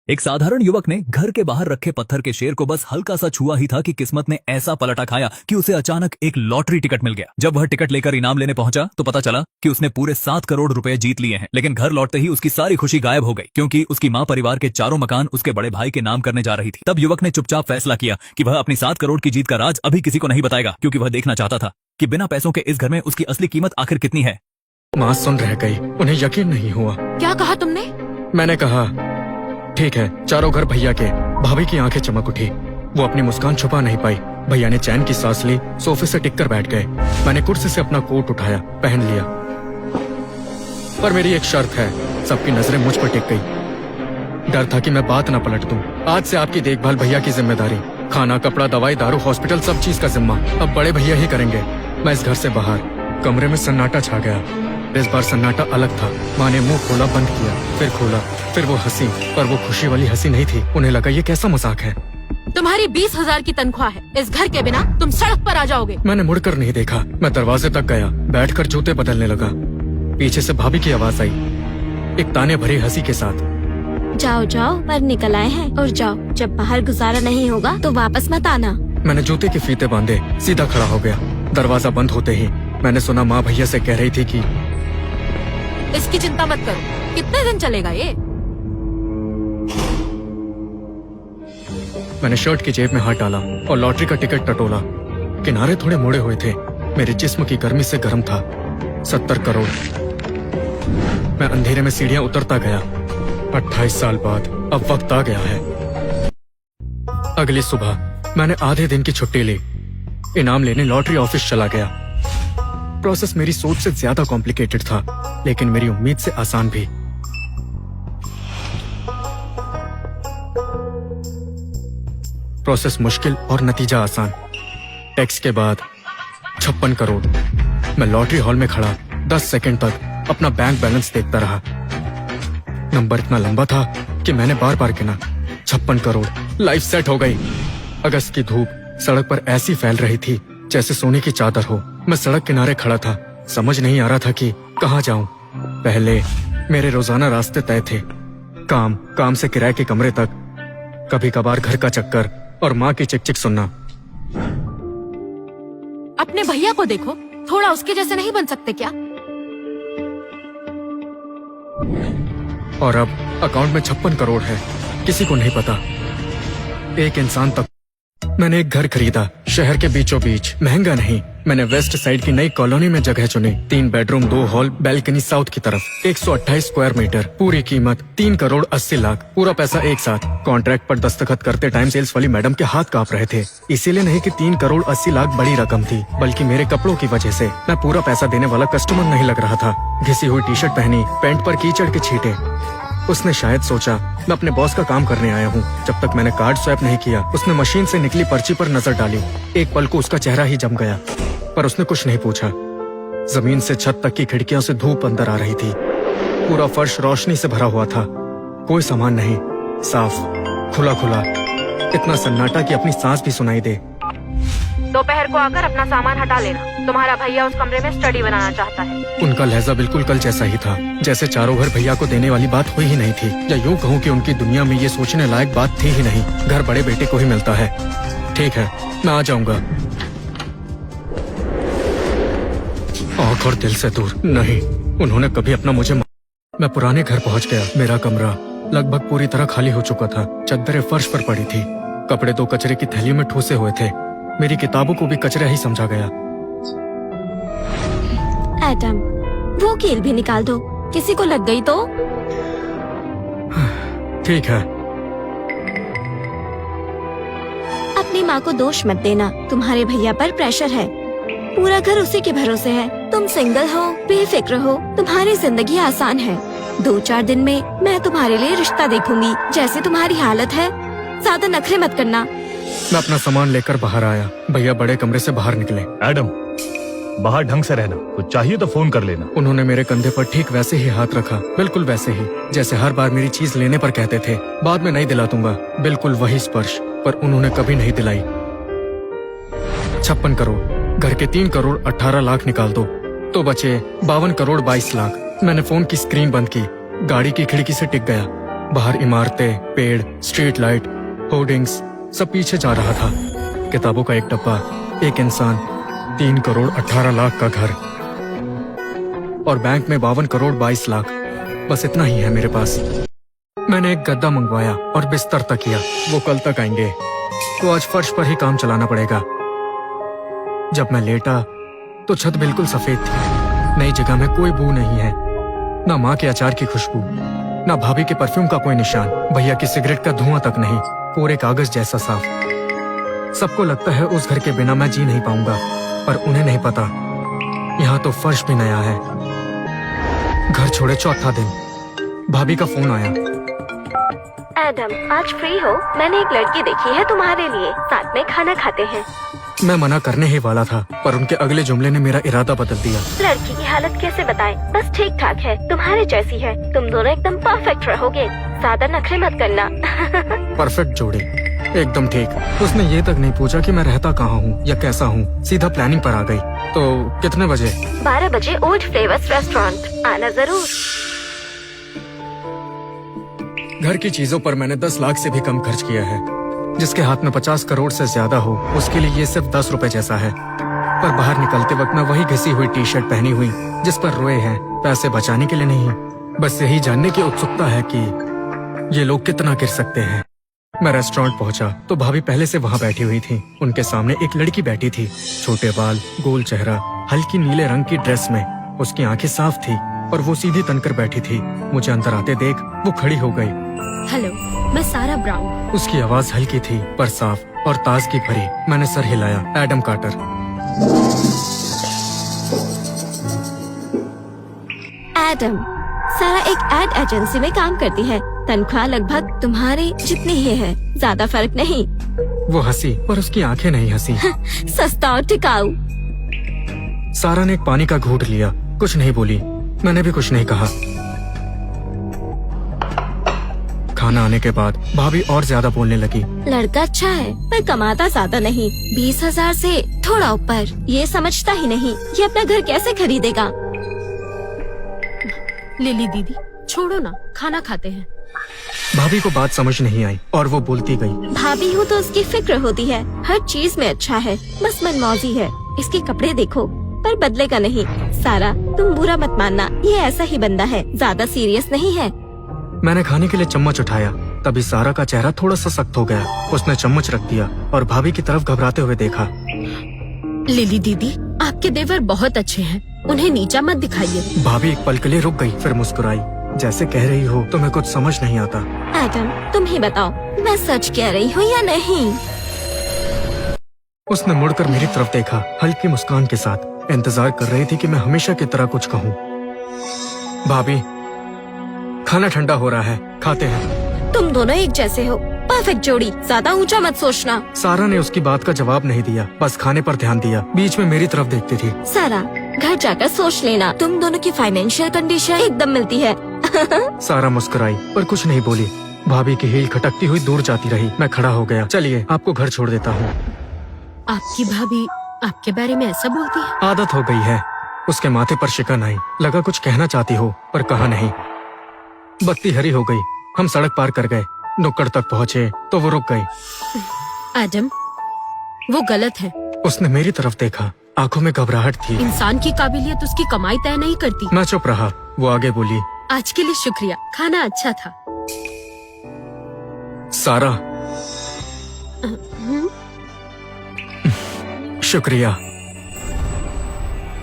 एक साधारण युवक ने घर के बाहर रखे पत्थर के शेर को बस हल्का सा छुआ ही था कि किस्मत ने ऐसा पलटा खाया कि उसे अचानक एक लॉटरी टिकट मिल गया। जब वह टिकट लेकर इनाम लेने पहुंचा तो पता चला कि उसने पूरे 7 करोड़ रुपए जीत लिए हैं। लेकिन घर लौटते ही उसकी सारी खुशी गायब हो गई, क्योंकि उसकी माँ परिवार के 4 मकान उसके बड़े भाई के नाम करने जा रही थी। तब युवक ने चुपचाप फैसला किया कि वह अपनी 7 करोड़ की जीत का राज अभी किसी को नहीं बताएगा, क्योंकि वह देखना चाहता था कि बिना पैसों के इस घर में उसकी असली कीमत आखिर कितनी है। माँ सुन रह गई, उन्हें यकीन नहीं हुआ। क्या कहा तुमने? मैंने कहा ठीक है। चारों घर भैया के। भाभी की आंखें चमक उठी, वो अपनी मुस्कान छुपा नहीं पाई। भैया ने चैन की सांस ली, सोफे से टिक कर बैठ गए। मैंने कुर्सी से अपना कोट उठाया, पहन लिया। पर मेरी एक शर्त है, सबकी नजरें मुझ पर टिक गई। डर था कि मैं बात न पलट दूं। आज से आपकी देखभाल भैया की जिम्मेदारी, खाना, कपड़ा, दवाई, दारू, हॉस्पिटल, सब चीज का जिम्मा अब बड़े भैया ही करेंगे। मैं इस घर से बाहर। कमरे में सन्नाटा छा गया। इस बार सन्नाटा अलग था। माँ ने मुंह खोला, बंद किया, फिर खोला, फिर वो हंसी, पर वो खुशी वाली हंसी नहीं थी। उन्हें लगा ये कैसा मजाक है। तुम्हारी 20,000 की तनख्वाह है, इस घर के बिना तुम सड़क पर आ जाओगे। मैंने मुड़कर नहीं देखा। मैं दरवाजे तक गया, बैठकर जूते बदलने लगा। पीछे से भाभी की आवाज आई, एक ताने भरी हंसी के साथ। जाओ जाओ, पर निकल आए हैं, और जाओ, जब बाहर गुजारा नहीं होगा तो वापस मत आना। मैंने जूते के फीते बांधे, सीधा खड़ा हो गया। दरवाजा बंद होते ही मैंने सुना माँ भैया से कह रही थी कि इसकी चिंता मत करो, कितने दिन चलेगा ये। मैंने शर्ट की जेब में हाथ डाला और लॉटरी का टिकट टटोला। किनारे थोड़े मुड़े हुए थे, मेरे जिस्म की गर्मी से गर्म था। 70 करोड़। मैं अंधेरे में सीढ़ियां उतरता गया। 28 साल बाद अब वक्त आ गया है। अगली सुबह मैंने आधे दिन की छुट्टी ली। इनाम लेने लॉटरी ऑफिस चला गया। प्रोसेस मेरी सोच से ज्यादा कॉम्प्लिकेटेड था, लेकिन मेरी उम्मीद से आसान भी। प्रोसेस मुश्किल और नतीजा आसान। टैक्स के बाद 56 करोड़। मैं लॉटरी हॉल में खड़ा 10 सेकंड तक अपना बैंक बैलेंस देखता रहा। नंबर इतना लंबा था कि मैंने बार बार गिना। 56 करोड़। लाइफ सेट हो गई। अगस्त की धूप सड़क पर ऐसी फैल रही थी जैसे सोने की चादर हो। मैं सड़क किनारे खड़ा था, समझ नहीं आ रहा था कि कहाँ जाऊं। पहले मेरे रोजाना रास्ते तय थे, काम से किराए के कमरे तक, कभी कभार घर का चक्कर और माँ की चिक-चिक सुनना। अपने भैया को देखो, थोड़ा उसके जैसे नहीं बन सकते क्या? और अब अकाउंट में 56 करोड़ है, किसी को नहीं पता, एक इंसान तक। मैंने एक घर खरीदा, शहर के बीचों बीच, महंगा नहीं। मैंने वेस्ट साइड की नई कॉलोनी में जगह चुनी। 3 बेडरूम, 2 हॉल, बैल्कनी साउथ की तरफ, 128 स्क्वायर मीटर। पूरी कीमत 3 करोड़ 80 लाख। पूरा पैसा एक साथ। कॉन्ट्रैक्ट पर दस्तखत करते टाइम सेल्स वाली मैडम के हाथ कांप रहे थे। इसीलिए नहीं कि 3 करोड़ 80 लाख बड़ी रकम थी, बल्कि मेरे कपड़ों की वजह से। मैं पूरा पैसा देने वाला कस्टमर नहीं लग रहा था। घिसी हुई टी शर्ट पहनी, पैंट पर कीचड़ के छींटे। उसने शायद सोचा मैं अपने बॉस का काम करने आया हूँ। जब तक मैंने कार्ड स्वैप नहीं किया, उसने मशीन से निकली पर्ची पर नजर डाली। एक पल को उसका चेहरा ही जम गया, पर उसने कुछ नहीं पूछा। जमीन से छत तक की खिड़कियों से धूप अंदर आ रही थी। पूरा फर्श रोशनी से भरा हुआ था। कोई सामान नहीं, साफ, खुला खुला। इतना सन्नाटा कि अपनी सांस भी सुनाई दे। दोपहर को आकर अपना सामान हटा लेना, तुम्हारा भैया उस कमरे में स्टडी बनाना चाहता है। उनका लहजा बिल्कुल कल जैसा ही था, जैसे चारों घर भैया को देने वाली बात हुई ही नहीं थी, या यूँ कहूँ कि उनकी दुनिया में ये सोचने लायक बात थी ही नहीं। घर बड़े बेटे को ही मिलता है। ठीक है, मैं आ जाऊंगा। आँख और दिल से दूर नहीं, उन्होंने कभी अपना मुझे। मैं पुराने घर पहुँच गया। मेरा कमरा लगभग पूरी तरह खाली हो चुका था। चद्दरें फर्श पर पड़ी थी, कपड़े 2 कचरे की थैली में ठूसे हुए थे। मेरी किताबों को भी कचरा ही समझा गया। एडम, वो कील भी निकाल दो, किसी को लग गई तो। ठीक है। अपनी माँ को दोष मत देना, तुम्हारे भैया पर प्रेशर है। पूरा घर उसी के भरोसे है। तुम सिंगल हो, बेफिक्र हो, तुम्हारी जिंदगी आसान है। 2-4 दिन में मैं तुम्हारे लिए रिश्ता देखूंगी। जैसे तुम्हारी हालत है, ज्यादा नखरे मत करना। मैं अपना सामान लेकर बाहर आया। भैया बड़े कमरे से बाहर निकले। एडम, बाहर ढंग से रहना, कुछ चाहिए तो फोन कर लेना। उन्होंने मेरे कंधे पर ठीक वैसे ही हाथ रखा, बिल्कुल वैसे ही जैसे हर बार मेरी चीज लेने पर कहते थे, बाद में नहीं दिला दूंगा। बिल्कुल वही स्पर्श, पर उन्होंने कभी नहीं दिलाई। 56 करोड़। घर के 3 करोड़ 18 लाख निकाल दो तो बचे 52 करोड़ 22 लाख। मैंने फोन की स्क्रीन बंद की, गाड़ी की खिड़की से टिक गया। बाहर इमारतें, पेड़, स्ट्रीट लाइट, होर्डिंग्स सब पीछे जा रहा था। किताबों का एक डब्बा, एक इंसान, 3 करोड़ 18 लाख का घर और बैंक में 52 करोड़ 22 लाख। बस इतना ही है मेरे पास। मैंने एक गद्दा मंगवाया और बिस्तर तक किया। वो कल तक आएंगे, तो आज फर्श पर ही काम चलाना पड़ेगा। जब मैं लेटा तो छत बिल्कुल सफेद थी। नई जगह में कोई बू नहीं है, ना माँ के अचार की खुशबू, ना भाभी के परफ्यूम का कोई निशान, भैया की सिगरेट का धुआं तक नहीं, पूरे कागज जैसा साफ। सबको लगता है उस घर के बिना मैं जी नहीं पाऊंगा, पर उन्हें नहीं पता यहाँ तो फर्श भी नया है। घर छोड़े चौथा दिन भाभी का फोन आया। एडम, आज फ्री हो? मैंने एक लड़की देखी है तुम्हारे लिए, साथ में खाना खाते हैं। मैं मना करने ही वाला था, पर उनके अगले जुमले ने मेरा इरादा बदल दिया। लड़की की हालत कैसे बताएं? बस ठीक ठाक है, तुम्हारे जैसी है। तुम दोनों एकदम परफेक्ट रहोगे, ज्यादा नखरे मत करना। परफेक्ट जोड़ी, एकदम ठीक। उसने ये तक नहीं पूछा कि मैं रहता कहाँ हूँ या कैसा हूँ, सीधा प्लानिंग पर आ गई। तो कितने बजे? 12 बजे ओल्ड फ्लेवर्स रेस्टोरेंट आना जरूर। घर की चीजों पर मैंने 10 लाख से भी कम खर्च किया है। जिसके हाथ में 50 करोड़ से ज्यादा हो, उसके लिए ये सिर्फ 10 रुपए जैसा है। पर बाहर निकलते वक्त मैं वही घिसी हुई टी शर्ट पहनी हुई जिस पर रोए हैं, पैसे बचाने के लिए नहीं। बस यही जानने की उत्सुकता है कि ये लोग कितना गिर सकते हैं। मैं रेस्टोरेंट पहुंचा तो भाभी पहले से वहां बैठी हुई थी। उनके सामने एक लड़की बैठी थी, छोटे बाल, गोल चेहरा, हल्की नीले रंग की ड्रेस में। उसकी आंखें साफ थी और वो सीधी तनकर बैठी थी। मुझे अंदर आते देख वो खड़ी हो गई। हेलो, मैं सारा ब्राउन। उसकी आवाज हल्की थी पर साफ और ताजगी भरी। मैंने सर हिलाया। Adam quarter. एडम, सारा एक एड एजेंसी में काम करती है। तनख्वाह लगभग तुम्हारी जितनी ही है, ज्यादा फर्क नहीं। वो हंसी पर उसकी आंखें नहीं हंसी। सस्ता और टिकाऊ। सारा ने एक पानी का घूंट लिया, कुछ नहीं बोली। मैंने भी कुछ नहीं कहा। खाना आने के बाद भाभी और ज्यादा बोलने लगी। लड़का अच्छा है पर कमाता ज्यादा नहीं, 20,000 से थोड़ा ऊपर। ये समझता ही नहीं ये अपना घर कैसे खरीदेगा। लिली दीदी, छोड़ो ना, खाना खाते हैं। भाभी को बात समझ नहीं आई और वो बोलती गई। भाभी हूँ तो उसकी फिक्र होती है, हर चीज में अच्छा है, बस मनमौजी है। इसके कपड़े देखो, पर बदलेगा नहीं। सारा, तुम बुरा मत मानना, ये ऐसा ही बंदा है, ज्यादा सीरियस नहीं है। मैंने खाने के लिए चम्मच उठाया, तभी सारा का चेहरा थोड़ा सा सख्त हो गया। उसने चम्मच रख दिया और भाभी की तरफ घबराते हुए देखा। लिली दीदी, आपके देवर बहुत अच्छे हैं, उन्हें नीचा मत दिखाइए। भाभी एक पल के लिए रुक गई, फिर मुस्कुराई, जैसे कह रही हो तुम्हें कुछ समझ नहीं आता। एडम, तुम ही बताओ, मैं सच कह रही हूँ या नहीं? उसने मुड़कर मेरी तरफ देखा, हल्की मुस्कान के साथ। इंतजार कर रही थी कि मैं हमेशा की तरह कुछ कहूँ। भाभी, खाना ठंडा हो रहा है, खाते हैं। तुम दोनों एक जैसे हो, परफेक्ट जोड़ी, ज्यादा ऊंचा मत सोचना। सारा ने उसकी बात का जवाब नहीं दिया, बस खाने पर ध्यान दिया। बीच में मेरी तरफ देखती थी। सारा, घर जाकर सोच लेना, तुम दोनों की फाइनेंशियल कंडीशन एकदम मिलती है। सारा मुस्कुराई पर कुछ नहीं बोली। भाभी की हील खटकती हुई दूर जाती रही। मैं खड़ा हो गया। चलिए, आपको घर छोड़ देता हूँ। आपकी भाभी आपके बारे में ऐसा बोलती है? आदत हो गई है। उसके माथे पर शिकन आई, लगा कुछ कहना चाहती हो पर कहा नहीं। बत्ती हरी हो गई, हम सड़क पार कर गए। नुक्कड़ तक पहुँचे तो वो रुक गई। एडम, वो गलत है। उसने मेरी तरफ देखा, आंखों में घबराहट थी। इंसान की काबिलियत उसकी कमाई तय नहीं करती। मैं चुप रहा। वो आगे बोली। आज के लिए शुक्रिया, खाना अच्छा था। सारा, हम्म, शुक्रिया।